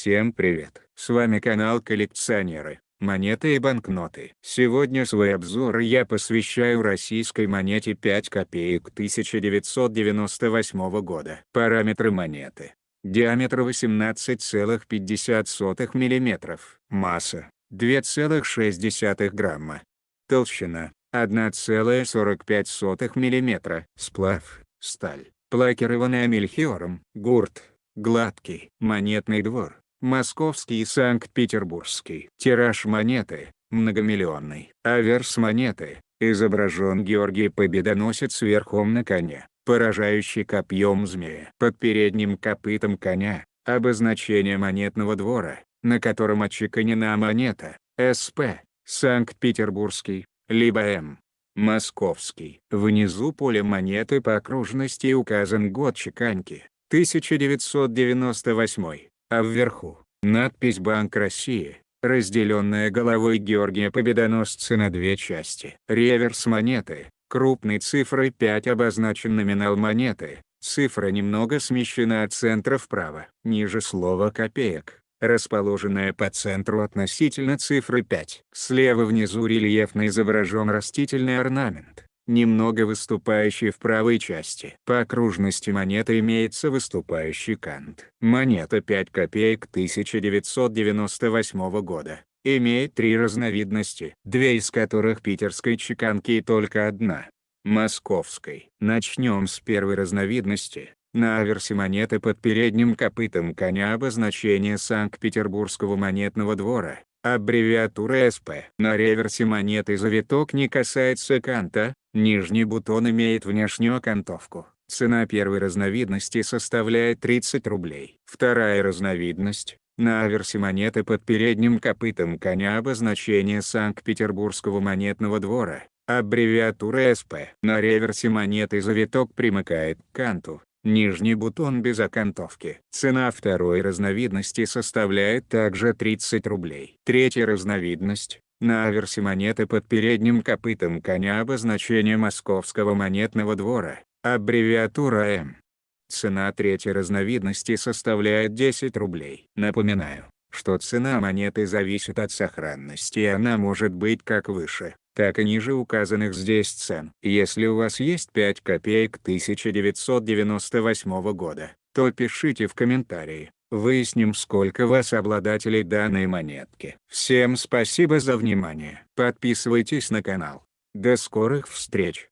Всем привет! С вами канал Коллекционеры, монеты и банкноты. Сегодня свой обзор я посвящаю российской монете 5 копеек 1998 года. Параметры монеты. Диаметр 18,50 мм. Масса 2,6 грамма. Толщина 1,45 мм. Сплав сталь. Лакированная мельхиором. Гурт гладкий. Монетный двор. Московский и Санкт-Петербургский. Тираж монеты – многомиллионный. Аверс монеты – изображен Георгий Победоносец верхом на коне, поражающий копьем змея. Под передним копытом коня – обозначение монетного двора, на котором отчеканена монета – СП, Санкт-Петербургский, либо М. Московский. Внизу поля монеты по окружности указан год чеканки – 1998, а вверху – надпись «Банк России», разделенная головой Георгия Победоносца на две части. Реверс монеты. Крупной цифрой 5 обозначен номинал монеты, цифра немного смещена от центра вправо. Ниже слово «копеек», расположенное по центру относительно цифры 5. Слева внизу рельефно изображен растительный орнамент, немного выступающий в правой части. По окружности монеты имеется выступающий кант. Монета 5 копеек 1998 года имеет три разновидности, две из которых питерской чеканки и только одна – московской. Начнем с первой разновидности. На аверсе монеты под передним копытом коня обозначение Санкт-Петербургского монетного двора, аббревиатура СП. На реверсе монеты завиток не касается канта, нижний бутон имеет внешнюю окантовку. Цена первой разновидности составляет 30 рублей. Вторая разновидность. На аверсе монеты под передним копытом коня обозначение Санкт-Петербургского монетного двора, аббревиатура СП. На реверсе монеты завиток примыкает к канту, нижний бутон без окантовки. Цена второй разновидности составляет также 30 рублей. Третья разновидность. На аверсе монеты под передним копытом коня обозначение Московского монетного двора, аббревиатура М. Цена третьей разновидности составляет 10 рублей. Напоминаю, что цена монеты зависит от сохранности, и она может быть как выше, так и ниже указанных здесь цен. Если у вас есть 5 копеек 1998 года, то пишите в комментарии, выясним, сколько вас обладателей данной монетки. Всем спасибо за внимание. Подписывайтесь на канал. До скорых встреч!